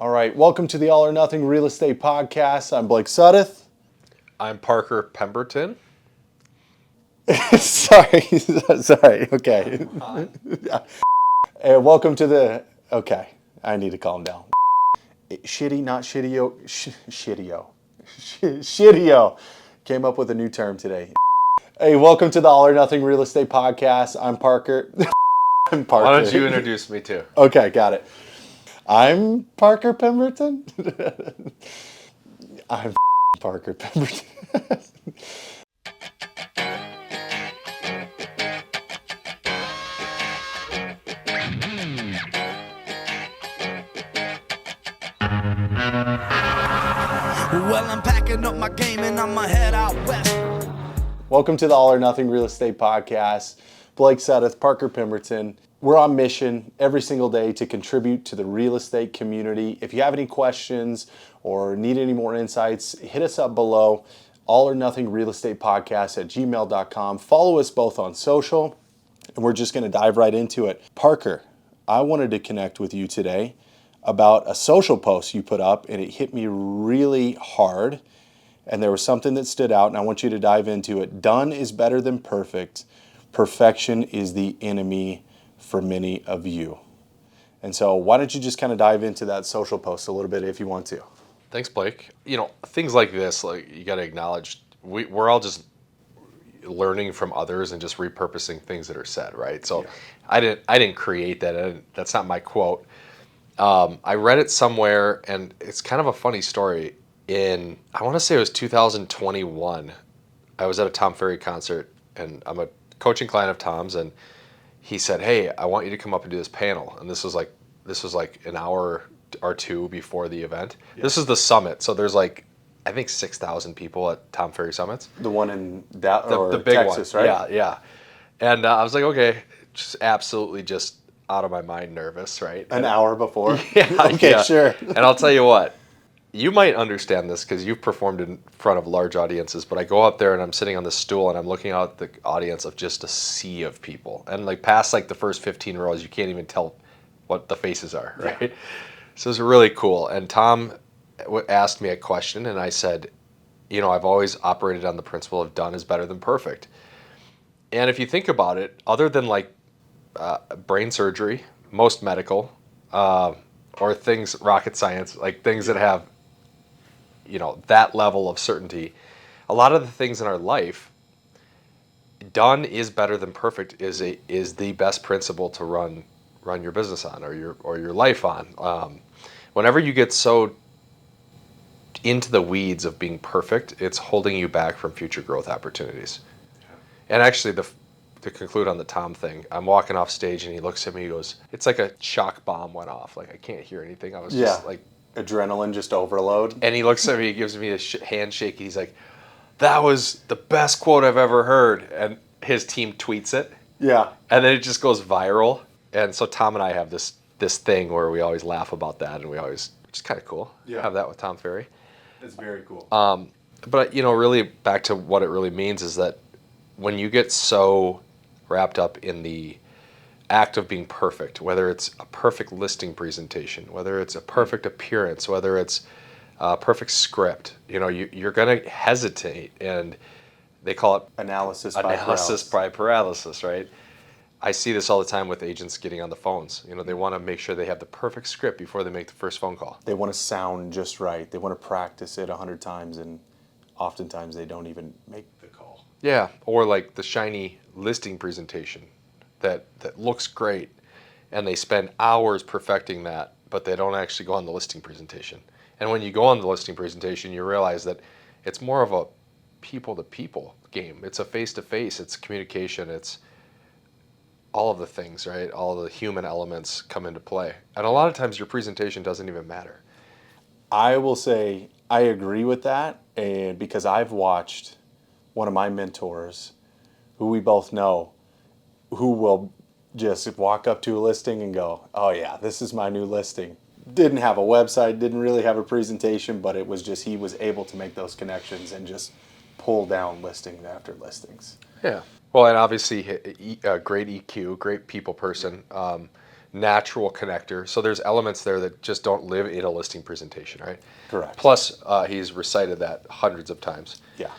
All right, welcome to the All or Nothing Real Estate Podcast. I'm Blake Suddath. I'm Parker Pemberton. sorry, okay. And welcome to the, okay, I need to calm down. Shitty, not shitty-o, shitty-o. Shitty-o. Came up with a new term today. Hey, welcome to the All or Nothing Real Estate Podcast. I'm Parker. I'm Parker. Why don't you introduce me too? Okay, got it. I'm Parker Pemberton. I'm Parker Pemberton. Well, I'm packing up my game and I'ma head out west. Welcome to the All or Nothing Real Estate Podcast. Blake Suddath, Parker Pemberton. We're on mission every single day to contribute to the real estate community. If you have any questions or need any more insights, hit us up below. All or Nothing Real Estate Podcast at gmail.com. Follow us both on social, and we're just going to dive right into it. Parker, I wanted to connect with you today about a social post you put up, and it hit me really hard. And there was something that stood out, and I want you to dive into it. Done is better than perfect. Perfection is the enemy for many of you. And so why don't you just kind of dive into that social post a little bit if you want to. Thanks, Blake. You know, things like this, like you got to acknowledge, we're all just learning from others and just repurposing things that are said, right? So yeah. I didn't create that. That's not my quote. I read it somewhere, and it's kind of a funny story. I want to say it was 2021. I was at a Tom Ferry concert, and I'm a coaching client of Tom's, and he said, "Hey, I want you to come up and do this panel." And this was like an hour or two before the event. Yeah. This is the summit, so there's like I think 6,000 people at Tom Ferry Summits. The one in the big Texas, one. right? Yeah. And I was like, okay, just absolutely just out of my mind, nervous, right? An hour before. Yeah. Okay, yeah. Sure. And I'll tell you what. You might understand this because you've performed in front of large audiences, but I go up there and I'm sitting on this stool and I'm looking out at the audience of just a sea of people. And like past like the first 15 rows, you can't even tell what the faces are, right? Yeah. So it's really cool. And Tom asked me a question and I said, you know, I've always operated on the principle of done is better than perfect. And if you think about it, other than like brain surgery, most medical, or things, rocket science, like things that have, you know, that level of certainty, a lot of the things in our life, done is better than perfect is the best principle to run your business on or your life on. Whenever you get so into the weeds of being perfect, it's holding you back from future growth opportunities. Yeah. And actually, to conclude on the Tom thing, I'm walking off stage and he looks at me, he goes, it's like a shock bomb went off. Like I can't hear anything. I was just like, adrenaline just overload. And he looks at me, he gives me a handshake. He's like, that was the best quote I've ever heard. And his team tweets it. Yeah. And then it just goes viral. And so Tom and I have this thing where we always laugh about that. And we always, which is kind of cool. Yeah. Have that with Tom Ferry. It's very cool. But, you know, really back to what it really means is that when you get so wrapped up in the act of being perfect, whether it's a perfect listing presentation, whether it's a perfect appearance, whether it's a perfect script, you know, you're going to hesitate, and they call it analysis by paralysis, right? I see this all the time with agents getting on the phones. You know, they want to make sure they have the perfect script before they make the first phone call. They want to sound just right. They want to practice it 100 times, and oftentimes they don't even make the call. Yeah, or like the shiny listing presentation that looks great, and they spend hours perfecting that, but they don't actually go on the listing presentation. And when you go on the listing presentation, you realize that it's more of a people-to-people game. It's a face-to-face. It's communication. It's all of the things, right? All of the human elements come into play. And a lot of times your presentation doesn't even matter. I will say I agree with that, and because I've watched one of my mentors, who we both know, who will just walk up to a listing and go, oh yeah, this is my new listing. Didn't have a website, didn't really have a presentation, but it was just he was able to make those connections and just pull down listings after listings. Yeah. Well, and obviously great EQ, great people person. natural connector. So there's elements there that just don't live in a listing presentation, right? Correct. Plus, he's recited that hundreds of times. Yeah.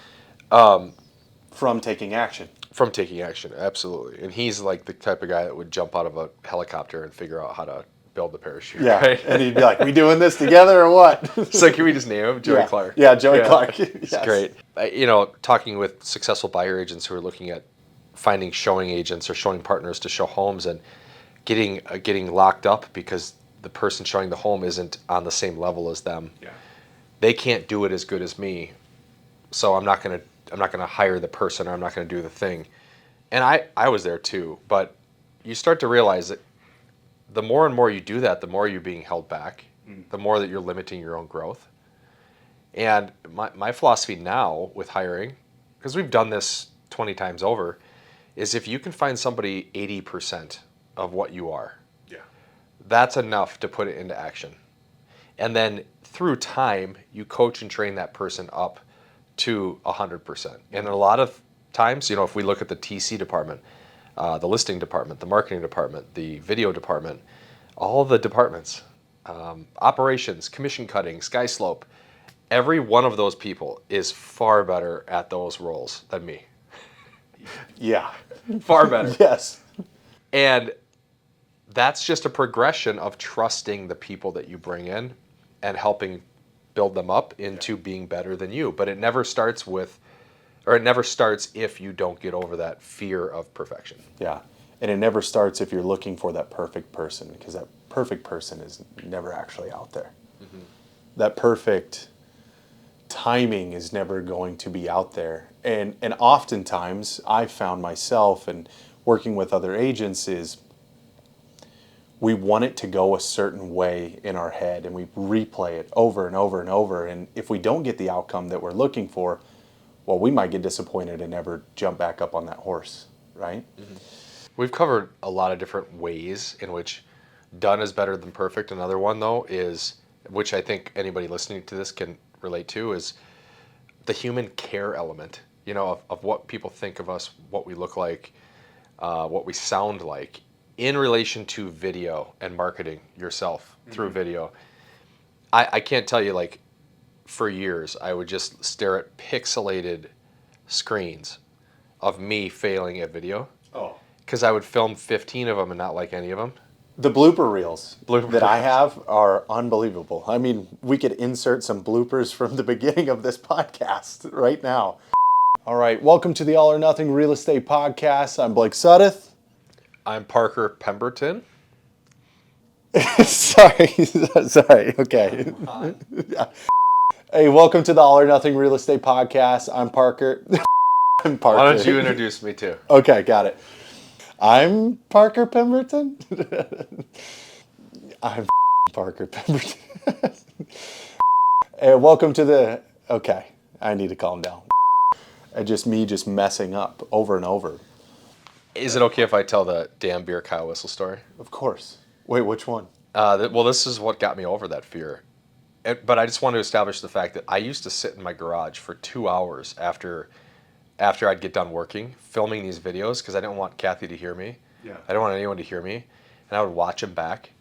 From taking action. From taking action, absolutely. And he's like the type of guy that would jump out of a helicopter and figure out how to build the parachute. Yeah. Right? And he'd be like, "We doing this together or what?" So can we just name him Joey Yeah. Clark? Yeah, Joey Clark. It's Yes. great. Talking with successful buyer agents who are looking at finding showing agents or showing partners to show homes and getting locked up because the person showing the home isn't on the same level as them. Yeah. They can't do it as good as me, so I'm not gonna hire the person, or I'm not gonna do the thing. And I was there too, but you start to realize that the more and more you do that, the more you're being held back, the more that you're limiting your own growth. And my philosophy now with hiring, because we've done this 20 times over, is if you can find somebody 80% of what you are, that's enough to put it into action. And then through time, you coach and train that person up to 100%. And a lot of times, if we look at the TC department, the listing department, the marketing department, the video department, all the departments, operations, commission cutting, sky slope, every one of those people is far better at those roles than me. Yeah. Far better. Yes. And that's just a progression of trusting the people that you bring in and helping build them up into being better than you. But it never starts if you don't get over that fear of perfection. Yeah. And it never starts if you're looking for that perfect person, because that perfect person is never actually out there. Mm-hmm. That perfect timing is never going to be out there. And oftentimes I've found myself and working with other agents is we want it to go a certain way in our head, and we replay it over and over and over. And if we don't get the outcome that we're looking for, well, we might get disappointed and never jump back up on that horse, right? Mm-hmm. We've covered a lot of different ways in which done is better than perfect. Another one, though, is, which I think anybody listening to this can relate to, is the human care element, of what people think of us, what we look like, what we sound like, in relation to video and marketing yourself through video. I can't tell you, for years, I would just stare at pixelated screens of me failing at video. Oh. Because I would film 15 of them and not like any of them. The blooper reels that I have are unbelievable. I mean, we could insert some bloopers from the beginning of this podcast right now. All right, welcome to the All or Nothing Real Estate Podcast. I'm Blake Suddath. I'm Parker Pemberton. Sorry, okay. Hey, welcome to the All or Nothing Real Estate Podcast. I'm Parker. I'm Parker. Why don't you introduce me too? Okay, got it. I'm Parker Pemberton. I'm Parker Pemberton. Hey, welcome to the... Okay, I need to calm down. Just messing up over and over. Is it okay if I tell the damn beer cow whistle story? Of course. Wait, which one? Well, this is what got me over that fear. But I just want to establish the fact that I used to sit in my garage for 2 hours after I'd get done working, filming these videos, because I didn't want Kathy to hear me. Yeah. I didn't want anyone to hear me. And I would watch them back.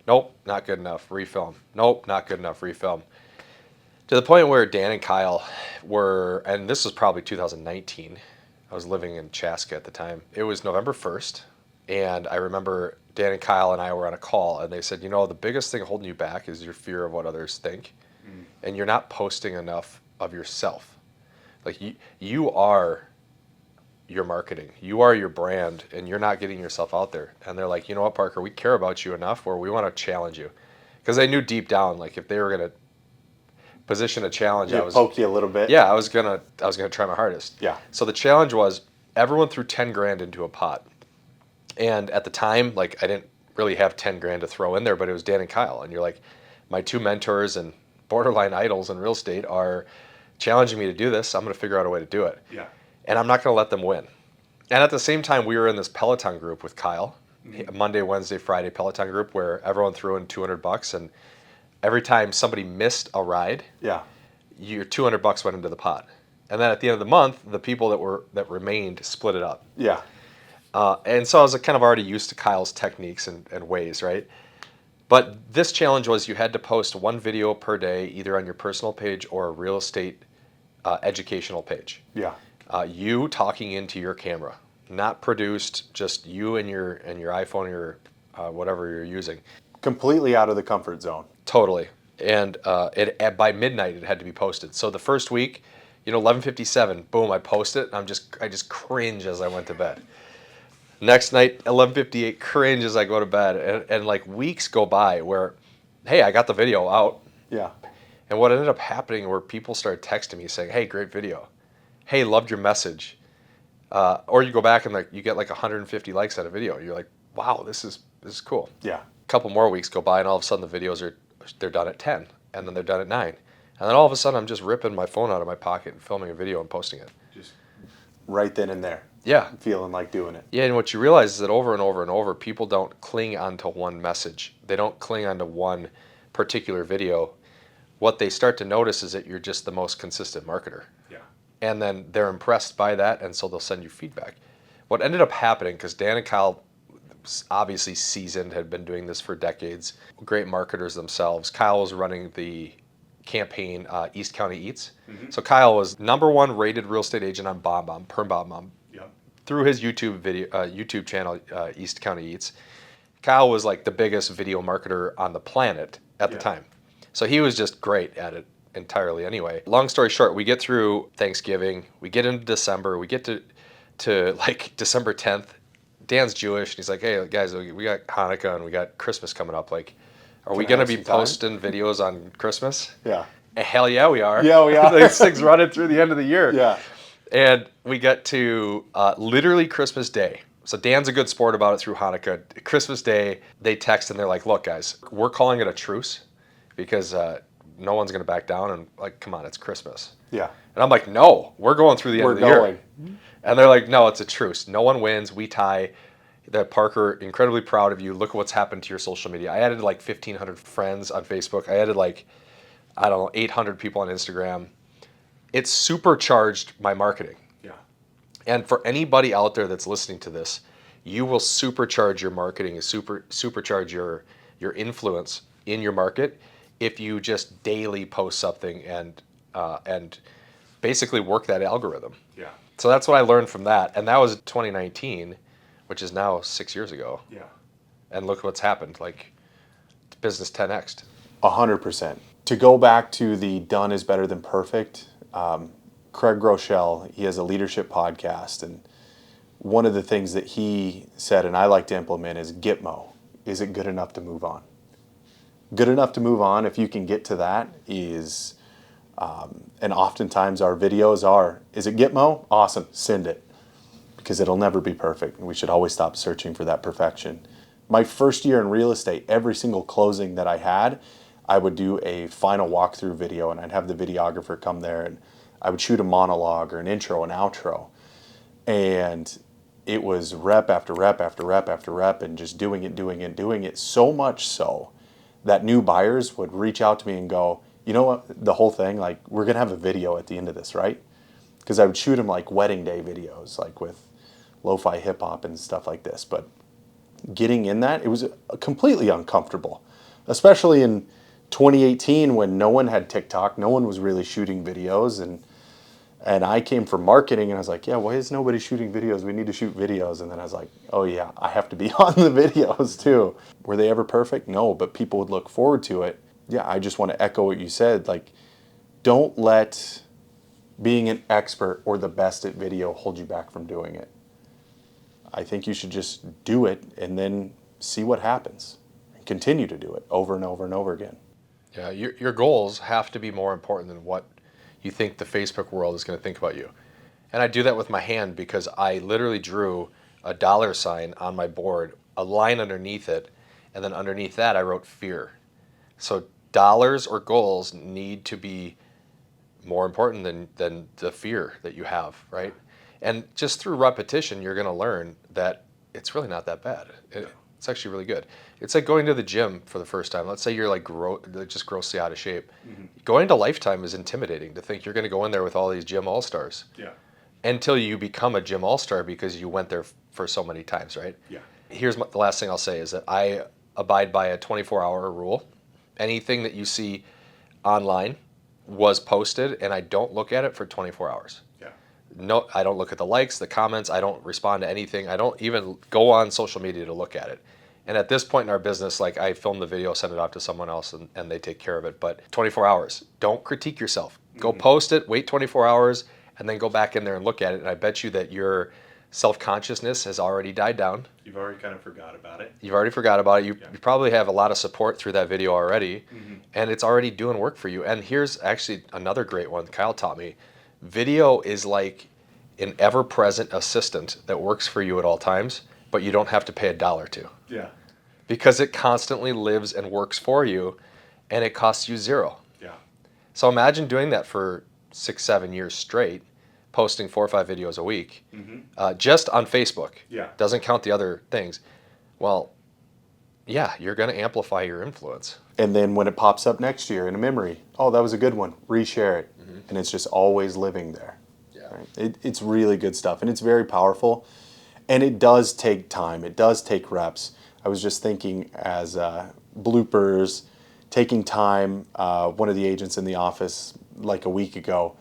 Nope, not good enough. Refilm. Nope, not good enough. Refilm. To the point where Dan and Kyle were, and this was probably 2019. I was living in Chaska at the time. It was November 1st, and I remember Dan and Kyle and I were on a call, and they said, the biggest thing holding you back is your fear of what others think, and you're not posting enough of yourself. Like, you are your marketing. You are your brand, and you're not getting yourself out there. And they're like, you know what, Parker, we care about you enough where we want to challenge you. Because they knew deep down, if they were going to position a challenge, I was poke you a little bit. Yeah, I was gonna try my hardest. Yeah. So the challenge was everyone threw 10 grand into a pot, and at the time, I didn't really have 10 grand to throw in there, but it was Dan and Kyle, and you're like, my two mentors and borderline idols in real estate are challenging me to do this. I'm gonna figure out a way to do it. Yeah. And I'm not gonna let them win. And at the same time, we were in this Peloton group with Kyle, Monday, Wednesday, Friday Peloton group where everyone threw in $200 and every time somebody missed a ride, your $200 went into the pot. And then at the end of the month, the people that remained split it up. Yeah. And so I was kind of already used to Kyle's techniques and ways, right? But this challenge was you had to post one video per day, either on your personal page or a real estate educational page. Yeah. You talking into your camera, not produced, just you and your iPhone or whatever you're using. Completely out of the comfort zone. Totally. And by midnight it had to be posted. So the first week, 11:57, boom, I post it. And I just cringe as I went to bed. Next night, 11:58, cringe as I go to bed. And like weeks go by where, hey, I got the video out. Yeah. And what ended up happening where people started texting me saying, hey, great video. Hey, loved your message. Or you go back and you get like 150 likes on a video. You're like, wow, this is cool. Yeah. A couple more weeks go by and all of a sudden the videos they're done at 10 and then they're done at 9. And then all of a sudden I'm just ripping my phone out of my pocket and filming a video and posting it. Just right then and there. Yeah. Feeling like doing it. Yeah, and what you realize is that over and over and over, people don't cling onto one message. They don't cling onto one particular video. What they start to notice is that you're just the most consistent marketer. Yeah. And then they're impressed by that, and so they'll send you feedback. What ended up happening, because Dan and Kyle, obviously seasoned, had been doing this for decades, great marketers themselves. Kyle was running the campaign East County Eats. Mm-hmm. So Kyle was #1 rated real estate agent on BombBomb, PermBombBomb. Yep. Through his YouTube channel, East County Eats. Kyle was like the biggest video marketer on the planet at the time. So he was just great at it entirely anyway. Long story short, we get through Thanksgiving, we get into December, we get to like December 10th. Dan's Jewish, and he's like, hey guys, we got Hanukkah and we got Christmas coming up. Like, are we going to be posting videos on Christmas? Yeah. Hell yeah, we are. Yeah, we are. This thing's running through the end of the year. Yeah. And we get to literally Christmas Day. So Dan's a good sport about it through Hanukkah. Christmas Day, they text and they're like, look guys, we're calling it a truce because no one's going to back down. And like, come on, it's Christmas. Yeah. And I'm like, no, we're going through the end of the year. And they're like, no, it's a truce. No one wins. We tie. That Parker, incredibly proud of you. Look at what's happened to your social media. I added like 1,500 friends on Facebook. I added like, 800 people on Instagram. It supercharged my marketing. Yeah. And for anybody out there that's listening to this, you will supercharge your marketing and supercharge your influence in your market if you just daily post something and basically work that algorithm. Yeah. So that's what I learned from that. And that was 2019, which is now 6 years ago. Yeah. And look what's happened. Like, business 10x'd. 100%. To go back to the done is better than perfect, Craig Groeschel, he has a leadership podcast, and one of the things that he said, and I like to implement, is Gitmo. Is it good enough to move on? Good enough to move on, if you can get to that, is, and oftentimes our videos are, is it Gitmo? Awesome, send it. Because it'll never be perfect, and we should always stop searching for that perfection. My first year in real estate, every single closing that I had, I would do a final walkthrough video, and I'd have the videographer come there, and I would shoot a monologue or an intro, an outro. And it was rep after rep after rep after rep, and just doing it, so much so that new buyers would reach out to me and go, you know what, the whole thing, like, we're going to have a video at the end of this, right? Because I would shoot them like wedding day videos, like with lo-fi hip-hop and stuff like this. But getting in that, it was completely uncomfortable, especially in 2018 when no one had TikTok, no one was really shooting videos, and I came from marketing, and I was like, yeah, why is nobody shooting videos? We need to shoot videos. And then I was like, oh yeah, I have to be on the videos too. Were they ever perfect? No, but people would look forward to it. Yeah, I just want to echo what you said. Like, don't let being an expert or the best at video hold you back from doing it. I think you should just do it and then see what happens and continue to do it over and over and over again. Yeah, your goals have to be more important than what you think the Facebook world is going to think about you. And I do that with my hand because I literally drew a $ on my board, a line underneath it, and then underneath that I wrote fear. So dollars or goals need to be more important than the fear that you have, right? And just through repetition, you're going to learn that it's really not that bad. It's actually really good. It's like going to the gym for the first time. Let's say you're like just grossly out of shape. Mm-hmm. Going to Lifetime is intimidating to think you're going to go in there with all these gym all-stars. Yeah. Until you become a gym all-star because you went there for so many times, right? Yeah. Here's the last thing I'll say is that I abide by a 24-hour rule. Anything that you see online was posted, and I don't look at it for 24 hours. Yeah. No, I don't look at the likes, the comments. I don't respond to anything. I don't even go on social media to look at it. And at this point in our business, like, I film the video, send it off to someone else, and they take care of it. But 24 hours, don't critique yourself. Go post it, wait 24 hours, and then go back in there and look at it. And I bet you that your self-consciousness has already died down. You've already kind of forgot about it. You've already forgot about it. You probably have a lot of support through that video already, and it's already doing work for you. And here's actually another great one Kyle taught me. Video is like an ever-present assistant that works for you at all times, but you don't have to pay $1 to. Yeah. Because it constantly lives and works for you, and it costs you $0. Yeah. So imagine doing that for 6-7 years straight, posting 4 or 5 videos a week, just on Facebook. Yeah. Doesn't count the other things. Well, yeah, you're going to amplify your influence. And then when it pops up next year in a memory, oh, that was a good one, reshare it. And it's just always living there. Yeah. Right? It's really good stuff, and it's very powerful. And it does take time. It does take reps. I was just thinking as bloopers, taking time. One of the agents in the office like a week ago,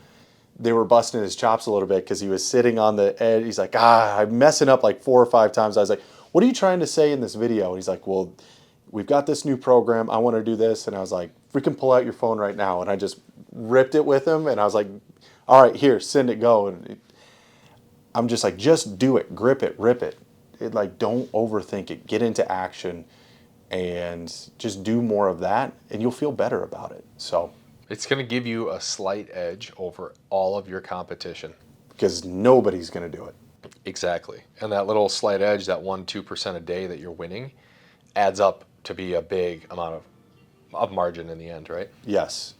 they were busting his chops a little bit because he was sitting on the edge. He's like, I'm messing up like 4 or 5 times. I was like, what are you trying to say in this video? And he's like, well, we've got this new program. I want to do this. And I was like, freaking pull out your phone right now. And I just ripped it with him. And I was like, all right, here, send it, go. And I'm just like, just do it, grip it, rip it. Like, don't overthink it. Get into action and just do more of that, and you'll feel better about it. So It's going to give you a slight edge over all of your competition. Because nobody's going to do it. Exactly. And that little slight edge, that 1-2% a day that you're winning, adds up to be a big amount of margin in the end, right? Yes.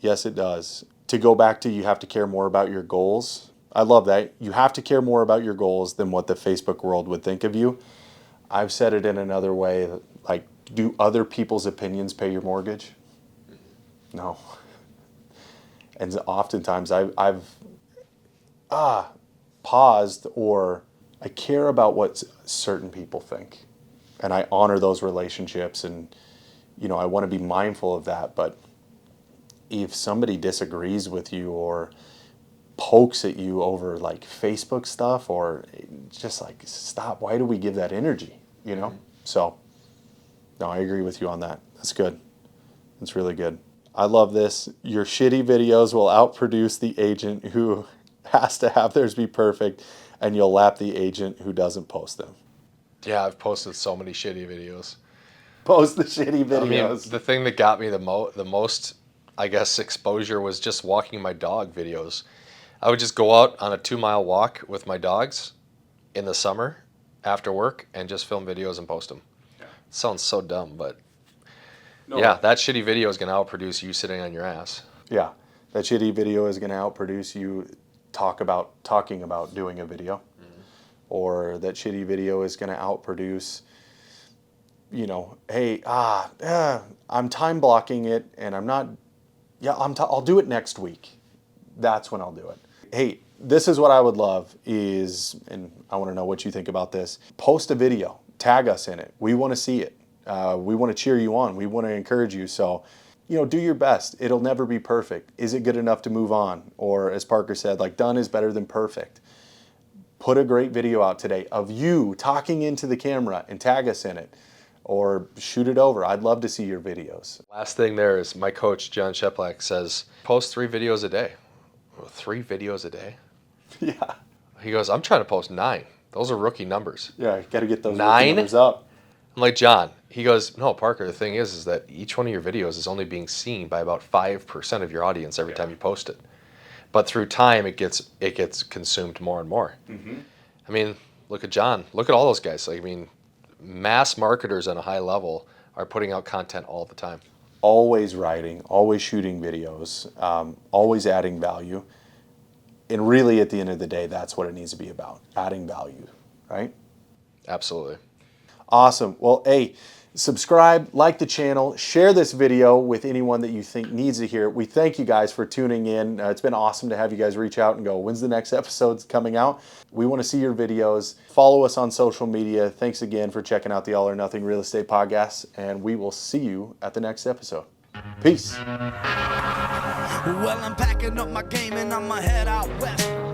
Yes, it does. To go back to, you have to care more about your goals. I love that. You have to care more about your goals than what the Facebook world would think of you. I've said it in another way, like, do other people's opinions pay your mortgage? No. And oftentimes I've paused, or I care about what certain people think. And I honor those relationships, and, I want to be mindful of that. But if somebody disagrees with you or pokes at you over like Facebook stuff, or just like, stop. Why do we give that energy? So no, I agree with you on that. That's good. That's really good. I love this. Your shitty videos will outproduce the agent who has to have theirs be perfect, and you'll lap the agent who doesn't post them. Yeah, I've posted so many shitty videos. Post the shitty videos. I mean, the thing that got me the most, I guess, exposure was just walking my dog videos. I would just go out on a 2-mile walk with my dogs in the summer after work and just film videos and post them. Yeah. It sounds so dumb, but yeah, that shitty video is going to outproduce you sitting on your ass. Yeah, that shitty video is going to outproduce you talking about doing a video. Or that shitty video is going to outproduce, hey, I'm time blocking it, and I'm not, I'll do it next week. That's when I'll do it. Hey, this is what I would love is, and I want to know what you think about this, post a video, tag us in it. We want to see it. We want to cheer you on. We want to encourage you. So, do your best. It'll never be perfect. Is it good enough to move on? Or as Parker said, like, done is better than perfect. Put a great video out today of you talking into the camera and tag us in it, or shoot it over. I'd love to see your videos. Last thing there is my coach, John Sheplak, says, post 3 videos a day. 3 videos a day? Yeah. He goes, I'm trying to post 9. Those are rookie numbers. Yeah, you got to get those 9 rookie numbers up. I'm like, John. He goes, no, Parker, the thing is that each one of your videos is only being seen by about 5% of your audience every time you post it. But through time, it gets consumed more and more. Mm-hmm. I mean, look at John. Look at all those guys. Like, I mean, mass marketers on a high level are putting out content all the time. Always writing, always shooting videos, always adding value. And really, at the end of the day, that's what it needs to be about, adding value, right? Absolutely. Awesome. Well, hey, Subscribe, like the channel, share this video with anyone that you think needs to hear it. We thank you guys for tuning in. It's been awesome to have you guys reach out and go, when's the next episode coming out? We want to see your videos. Follow us on social media. Thanks again for checking out the All or Nothing Real Estate Podcast, and we will see you at the next episode. Peace. Well, I'm packing up my game and I'ma head out west.